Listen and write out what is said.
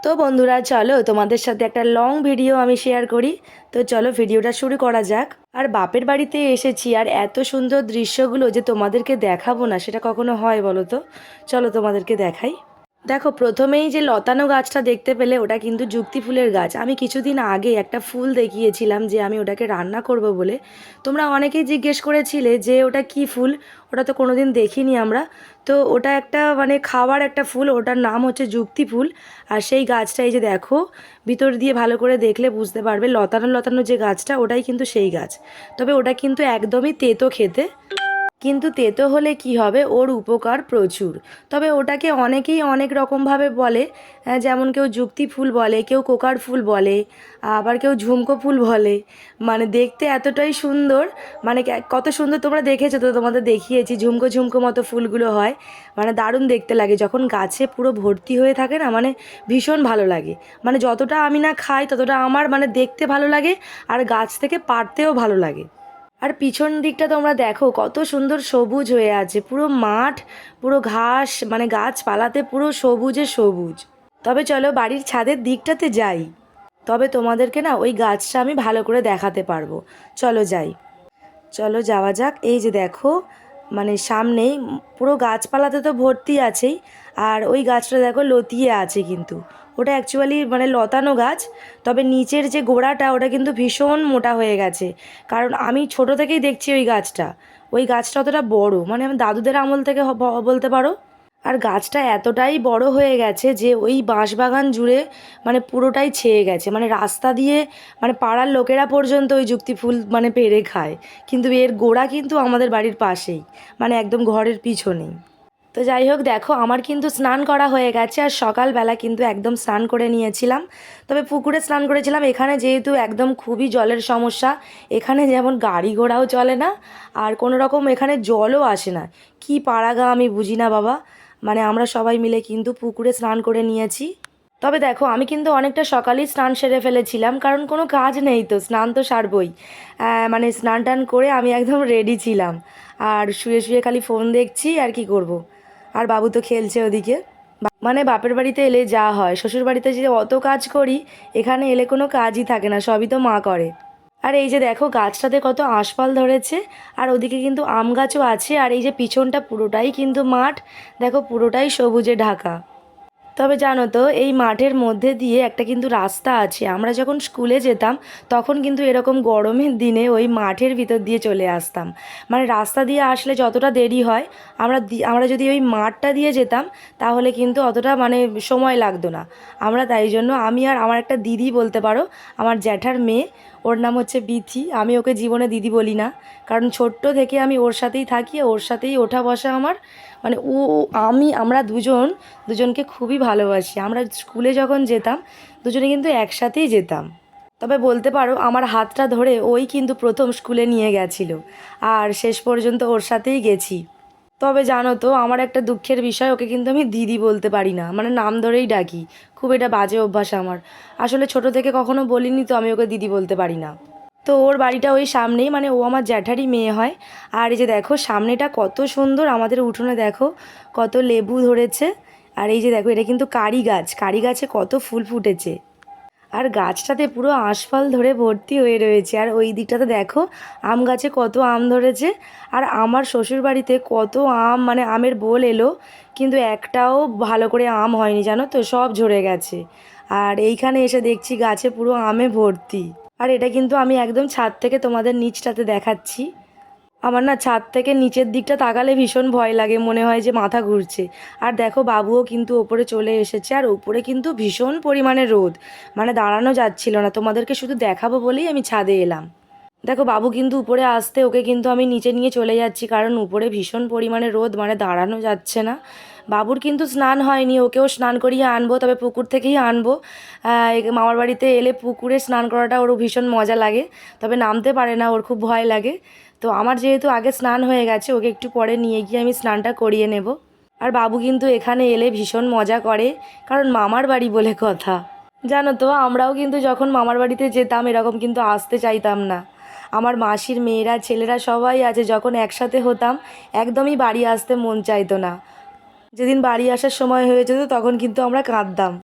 তো বন্ধুরা চলো তোমাদের সাথে একটা লং ভিডিও আমি শেয়ার করি। তো চলো ভিডিওটা শুরু করা যাক। আর বাপের বাড়িতে এসেছি আর এত সুন্দর দৃশ্যগুলো যে তোমাদেরকে দেখাবো না সেটা কখনো হয় বলো তো। চলো তোমাদেরকে দেখাই। দেখো প্রথমেই যে লতানো গাছটা দেখতে পেলে ওটা কিন্তু যুক্তি ফুলের গাছ। আমি কিছুদিন আগে একটা ফুল দেখিয়েছিলাম যে আমি ওটাকে রান্না করব বলে। তোমরা অনেকেই জিজ্ঞেস করেছিলে যে ওটা কি ফুল, ওটা তো কোনোদিন দেখিনি আমরা। তো ওটা একটা মানে খাওয়ার একটা ফুল, ওটার নাম হচ্ছে যুক্তি ফুল। আর সেই গাছটা এই যে দেখো, ভিতর দিয়ে ভালো করে দেখলে বুঝতে পারবে লতানো লতানো যে গাছটা ওটাই কিন্তু সেই গাছ। তবে ওটা কিন্তু একদমই তেতো খেতে, কিন্তু তেতো হলে কি হবে, ওর উপকার প্রচুর। তবে ওটাকে অনেকেই অনেক রকমভাবে বলে, যেমন কেউ যুক্তি ফুল বলে, কেউ কোকার ফুল বলে, আবার কেউ ঝুমকো ফুল বলে। মানে দেখতে এতটাই সুন্দর, মানে কত সুন্দর তোমরা দেখেছো তো, তোমাদের দেখিয়েছি ঝুমকো ঝুমকো মতো ফুলগুলো হয়। মানে দারুণ দেখতে লাগে যখন গাছে পুরো ভর্তি হয়ে থাকে না, মানে ভীষণ ভালো লাগে। মানে যতটা আমি না খাই ততটা আমার মানে দেখতে ভালো লাগে, আর গাছ থেকে পাড়তেও ভালো লাগে। আর পিছন দিকটা তোমরা দেখো কত সুন্দর সবুজ হয়ে আছে, পুরো মাঠ, পুরো ঘাস, মানে গাছপালাতে পুরো সবুজে সবুজ। তবে চলো বাড়ির ছাদের দিকটাতে যাই, তবে তোমাদেরকে না ওই গাছটা আমি ভালো করে দেখাতে পারবো। চলো যাই, চলো যাওয়া যাক। এই যে দেখো, মানে সামনেই পুরো গাছপালাতে তো ভর্তি আছেই, আর ওই গাছটা দেখো লতিয়ে আছে কিন্তু। ওটা অ্যাকচুয়ালি মানে লতানো গাছ, তবে নিচের যে গোড়াটা ওটা কিন্তু ভীষণ মোটা হয়ে গেছে। কারণ আমি ছোট থেকেই দেখছি ওই গাছটা অতটা বড়, মানে আমি দাদুদের আমল থেকে বলতে পারো। আর গাছটা এতটাই বড় হয়ে গেছে যে ওই বাঁশবাগান জুড়ে মানে পুরোটাই ছেয়ে গেছে, মানে রাস্তা দিয়ে মানে পাড়ার লোকেরা পর্যন্ত ওই যুক্তি ফুল মানে পেড়ে খায়। কিন্তু এর গোড়া কিন্তু আমাদের বাড়ির পাশেই, মানে একদম ঘরের পিছনেই। তো যাই হোক, দেখো আমার কিন্তু স্নান করা হয়ে গেছে, আর সকালবেলা কিন্তু একদম স্নান করে নিয়েছিলাম। তবে পুকুরে স্নান করেছিলাম, এখানে যেহেতু একদম খুবই জলের সমস্যা, এখানে যেমন গাড়ি ঘোড়াও চলে না, আর কোনো রকম এখানে জলও আসে না। কি পাড়াগা আমি বুঝি না বাবা। মানে আমরা সবাই মিলে কিন্তু পুকুরে স্নান করে নিয়েছি। তবে দেখো আমি কিন্তু অনেকটা সকালেই স্নান সেরে ফেলেছিলাম, কারণ কোনো কাজ নেই তো, স্নান তো সারবই। মানে স্নান টান করে আমি একদম রেডি ছিলাম, আর শুয়ে শুয়ে খালি ফোন দেখছি আর কি করব। আর বাবু তো খেলছে ওদিকে। মানে বাপের বাড়িতে এলে যা হয়, শ্বশুর বাড়িতে যে অত কাজ করি, এখানে এলে কোনো কাজই থাকে না, সবই তো মা করে। আর এই যে দেখো গাছটাতে কত আঁশফল ধরেছে, আর ওদিকে কিন্তু আম গাছও আছে, আর এই যে পিছনটা পুরোটাই কিন্তু মাঠ, দেখো পুরোটাই সবুজে ঢাকা। তবে জানো তো এই মাঠের মধ্যে দিয়ে একটা কিন্তু রাস্তা আছে, আমরা যখন স্কুলে যেতাম তখন কিন্তু এরকম গরমের দিনে ওই মাঠের ভিতর দিয়ে চলে আসতাম। মানে রাস্তা দিয়ে আসলে যতটা দেরি হয়, আমরা যদি ওই মাঠটা দিয়ে যেতাম তাহলে কিন্তু অতটা মানে সময় লাগতো না। আমরা তাই জন্য, আমি আর আমার একটা দিদি বলতে পারো, আমার জ্যাঠার মেয়ে, ওর নাম হচ্ছে বিথি, আমি ওকে জীবনে দিদি বলি না, কারণ ছোট্ট থেকে আমি ওর সাথেই থাকি, ওর সাথেই ওঠা বসা আমার। মানে আমরা দুজনকে খুবই ভালোবাসি। আমরা স্কুলে যখন যেতাম দুজনে কিন্তু একসাথেই যেতাম। তবে বলতে পারো আমার হাতটা ধরে ওই কিন্তু প্রথম স্কুলে নিয়ে গেছিল, আর শেষ পর্যন্ত ওর সাথেই গেছি। তবে জানো তো আমার একটা দুঃখের বিষয়, ওকে কিন্তু আমি দিদি বলতে পারি না, মানে নাম ধরেই ডাকি। খুব এটা বাজে অভ্যাস আমার। আসলে ছোট থেকে কখনো বলিনি, তো আমি ওকে দিদি বলতে পারি না। তো ওর বাড়িটা ওই সামনেই, মানে ও আমার জ্যাঠারই মেয়ে হয়। আর এই যে দেখো সামনেটা কত সুন্দর, আমাদের উঠোনে দেখো কত লেবু ধরেছে। আর এই যে দেখো এটা কিন্তু কারি গাছ, কারি গাছে কত ফুল ফুটেছে। আর গাছটাতে পুরো আঁশফল ধরে ভর্তি হয়ে রয়েছে। আর ওই দিকটাতে দেখো আম গাছে কত আম ধরেছে। আর আমার শ্বশুর বাড়িতে কত আম, মানে আমের বোল এলো, কিন্তু একটাও ভালো করে আম হয়নি জানো তো, সব ঝরে গেছে। আর এইখানে এসে দেখছি গাছে পুরো আমে ভর্তি। আর এটা কিন্তু আমি একদম ছাদ থেকে তোমাদের নিচটাতে দেখাচ্ছি। আমার না ছাদ থেকে নিচের দিকটা তাকালে ভীষণ ভয় লাগে, মনে হয় যে মাথা ঘুরছে। আর দেখো বাবুও কিন্তু ওপরে চলে এসেছে, আর ওপরে কিন্তু ভীষণ পরিমাণে রোদ, মানে দাঁড়ানো যাচ্ছিল না। তোমাদেরকে শুধু দেখাবো বলেই আমি ছাদে এলাম। দেখো বাবু কিন্তু উপরে আসতে ওকে কিন্তু আমি নিচে নিয়ে চলে যাচ্ছি, কারণ উপরে ভীষণ পরিমাণে রোদ, মানে দাঁড়ানো যাচ্ছে না। বাবুর কিন্তু স্নান হয়নি, ওকেও স্নান করিয়ে আনবো, তবে পুকুর থেকেই আনবো। মামার বাড়িতে এলে পুকুরে স্নান করাটা ওর ভীষণ মজা লাগে, তবে নামতে পারে না, ওর খুব ভয় লাগে। তো আমার যেহেতু আগে স্নান হয়ে গেছে, ওকে একটু পরে নিয়ে গিয়ে আমি স্নানটা করিয়ে নেব। আর বাবু কিন্তু এখানে এলে ভীষণ মজা করে, কারণ মামার বাড়ি বলে কথা। জানো তো আমরাও কিন্তু যখন মামার বাড়িতে যেতাম এরকম কিন্তু আসতে চাইতাম না। আমার মাসির মেয়েরা ছেলেরা সবাই আছে, যখন একসাথে হতাম একদমই বাড়ি আসতে মন চাইতো না। যেদিন বাড়ি আসার সময় হয়ে যেত তখন কিন্তু আমরা কাঁদতাম।